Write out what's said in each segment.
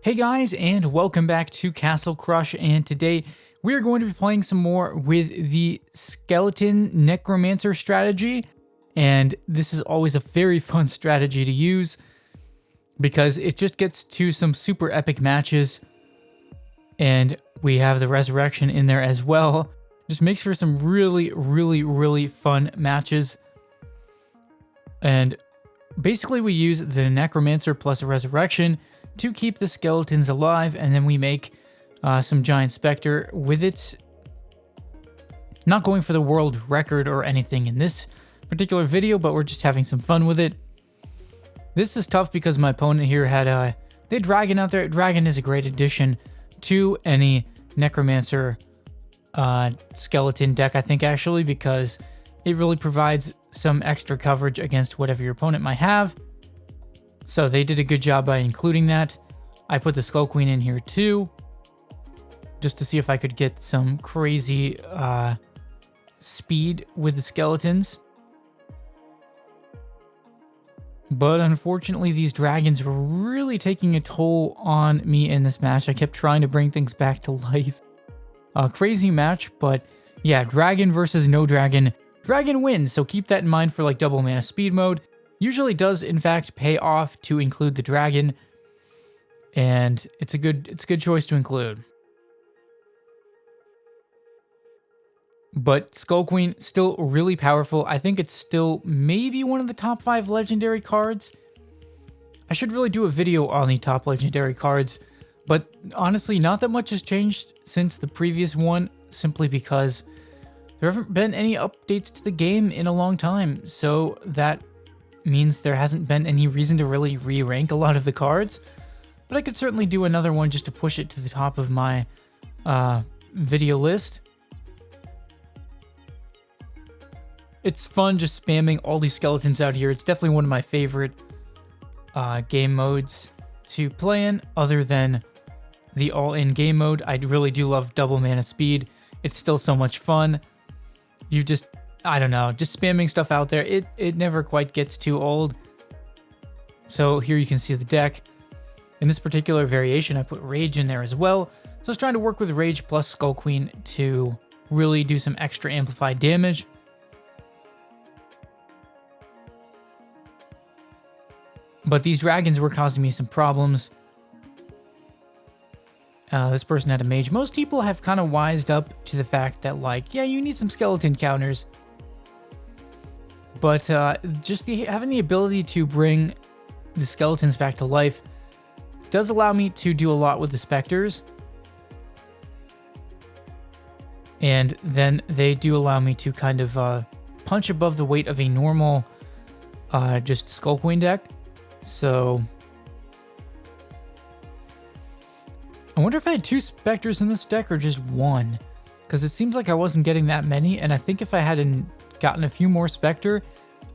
Hey guys, and welcome back to Castle Crush, and today we are going to be playing some more with the Skeleton Necromancer strategy, and this is always a very fun strategy to use because it just gets to some super epic matches, and we have the Resurrection in there as well. Just makes for some really fun matches, and basically we use the Necromancer plus a Resurrection to keep the skeletons alive, and then we make some Giant Spectre with it. Not going for the world record or anything in this particular video, but we're just having some fun with it. This is tough because my opponent here had they had Dragon out there. Dragon is a great addition to any Necromancer skeleton deck, I think, actually, because it really provides some extra coverage against whatever your opponent might have. So they did a good job by including that. I put the Skull Queen in here too, just to see if I could get some crazy speed with the skeletons. But unfortunately, these dragons were really taking a toll on me in this match. I kept trying to bring things back to life. Crazy match, but yeah, dragon versus no dragon. Dragon wins, so keep that in mind for like double mana speed mode. Usually does in fact pay off to include the dragon, and it's a good choice to include. But Skull Queen still really powerful. I think it's still maybe one of the top 5 legendary cards. I should really do a video on the top legendary cards, but honestly, not that much has changed since the previous one, simply because there haven't been any updates to the game in a long time, so that means there hasn't been any reason to really re-rank a lot of the cards. But I could certainly do another one just to push it to the top of my video list. It's fun just spamming all these skeletons out here. It's definitely one of my favorite game modes to play in, other than the all-in game mode. I really do love double mana speed. It's still so much fun. You just, I don't know, just spamming stuff out there, it never quite gets too old. So here you can see the deck. In this particular variation, I put Rage in there as well. So I was trying to work with Rage plus Skull Queen to really do some extra amplified damage. But these dragons were causing me some problems. This person had a mage. Most people have kind of wised up to the fact that, like, yeah, you need some skeleton counters. But just having the ability to bring the skeletons back to life does allow me to do a lot with the specters. And then they do allow me to kind of punch above the weight of a normal just Skull Queen deck. So I wonder if I had 2 specters in this deck or just 1, because it seems like I wasn't getting that many, and I think if I hadn't gotten a few more specter,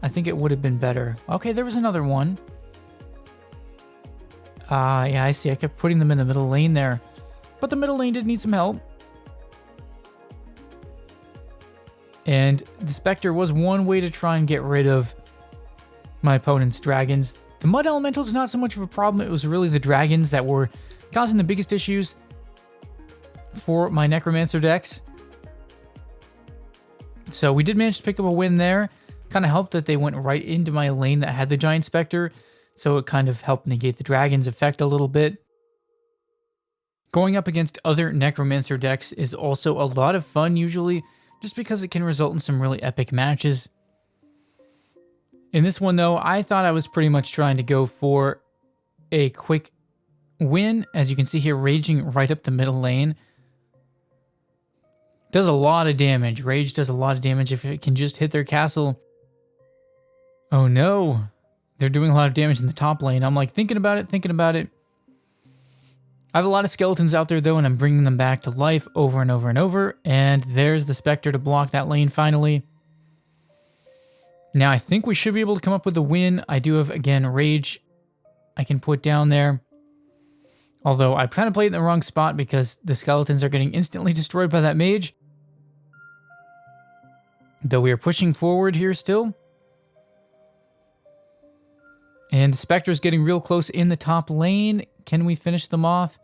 I think it would have been better. Okay, there was another one. Yeah, I see. I kept putting them in the middle lane there, but the middle lane did need some help. And the specter was one way to try and get rid of my opponent's dragons. The mud elemental is not so much of a problem. It was really the dragons that were causing the biggest issues for my Necromancer decks. So we did manage to pick up a win there. Kind of helped that they went right into my lane that had the Giant Spectre, so it kind of helped negate the dragon's effect a little bit. Going up against other Necromancer decks is also a lot of fun usually, just because it can result in some really epic matches. In this one though, I thought I was pretty much trying to go for a quick win. As you can see here, raging right up the middle lane does a lot of damage. Rage does a lot of damage if it can just hit their castle. Oh no, they're doing a lot of damage in the top lane. I'm like thinking about it. I have a lot of skeletons out there though, and I'm bringing them back to life over and over and over. And there's the Spectre to block that lane finally. Now I think we should be able to come up with a win. I do have, again, Rage I can put down there. Although I kind of played in the wrong spot because the skeletons are getting instantly destroyed by that mage. Though we are pushing forward here still. And the Spectre's getting real close in the top lane. Can we finish them off?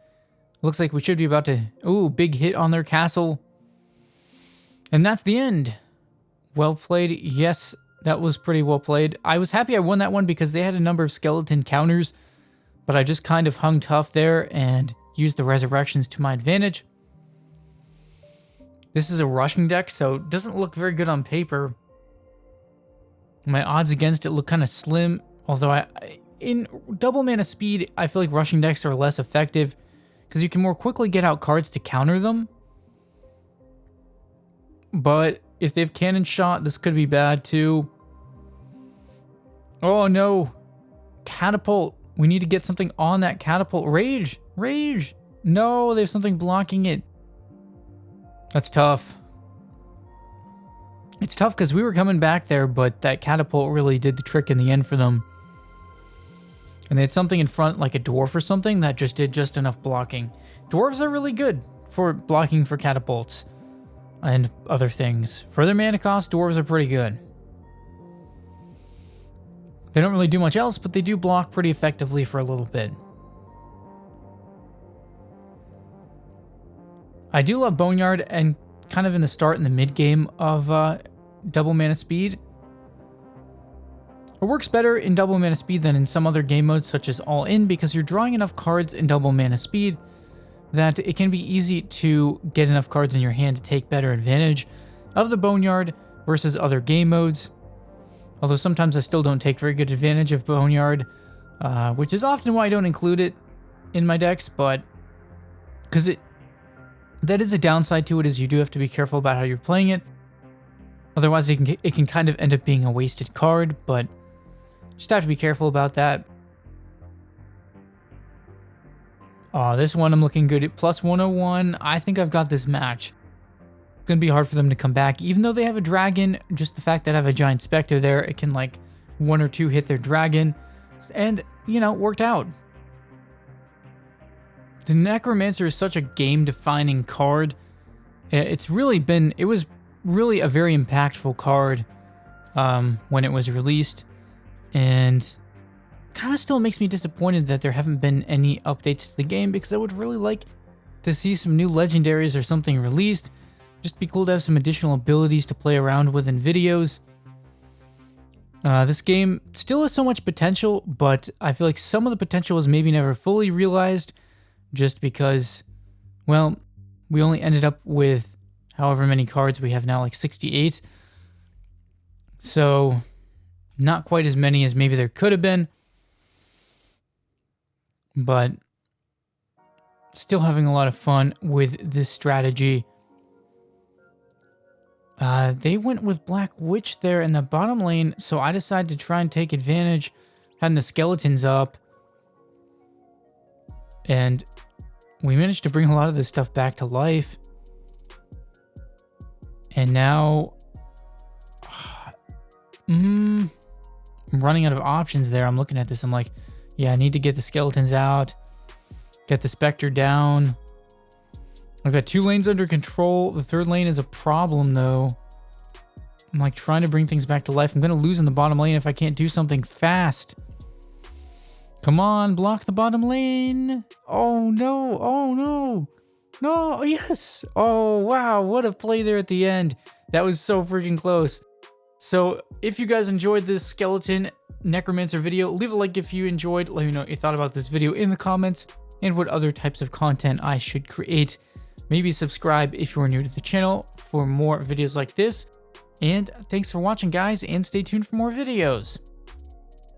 Looks like we should be about to... Ooh, big hit on their castle. And that's the end. Well played. Yes, that was pretty well played. I was happy I won that one because they had a number of skeleton counters, but I just kind of hung tough there and used the resurrections to my advantage. This is a rushing deck, so it doesn't look very good on paper. My odds against it look kind of slim, although in double mana speed, I feel like rushing decks are less effective because you can more quickly get out cards to counter them. But if they have cannon shot, this could be bad too. Oh no. Catapult. We need to get something on that catapult. Rage. Rage. No, there's something blocking it. That's tough. It's tough because we were coming back there, but that catapult really did the trick in the end for them. And they had something in front, like a dwarf or something, that just did just enough blocking. Dwarves are really good for blocking for catapults and other things. For their mana cost, dwarves are pretty good. They don't really do much else, but they do block pretty effectively for a little bit. I do love Boneyard, and kind of in the start and the mid game of double mana speed. It works better in double mana speed than in some other game modes such as all in, because you're drawing enough cards in double mana speed that it can be easy to get enough cards in your hand to take better advantage of the Boneyard versus other game modes. Although sometimes I still don't take very good advantage of Boneyard, which is often why I don't include it in my decks, but because that is a downside to it, is you do have to be careful about how you're playing it. Otherwise, it can kind of end up being a wasted card, but just have to be careful about that. This one I'm looking good at plus 101. I think I've got this match. It's going to be hard for them to come back. Even though they have a dragon, just the fact that I have a giant specter there, it can like 1 or 2 hit their dragon. And, you know, it worked out. The Necromancer is such a game-defining card. It was really a very impactful card when it was released, and kind of still makes me disappointed that there haven't been any updates to the game, because I would really like to see some new legendaries or something released. Just be cool to have some additional abilities to play around with in videos. This game still has so much potential, but I feel like some of the potential was maybe never fully realized, just because, well, we only ended up with however many cards we have now, like 68. So, not quite as many as maybe there could have been. But still having a lot of fun with this strategy. They went with Black Witch there in the bottom lane, so I decided to try and take advantage, having the skeletons up. And we managed to bring a lot of this stuff back to life. And now, I'm running out of options there. I'm looking at this, I'm like, yeah, I need to get the skeletons out, get the Spectre down. I've got 2 lanes under control. The 3rd lane is a problem, though. I'm like trying to bring things back to life. I'm going to lose in the bottom lane if I can't do something fast. Come on, block the bottom lane. Oh, no. Oh, no. No, yes. Oh, wow. What a play there at the end. That was so freaking close. So, if you guys enjoyed this skeleton Necromancer video, leave a like if you enjoyed. Let me know what you thought about this video in the comments and what other types of content I should create. Maybe subscribe if you are new to the channel for more videos like this. And thanks for watching, guys, and stay tuned for more videos.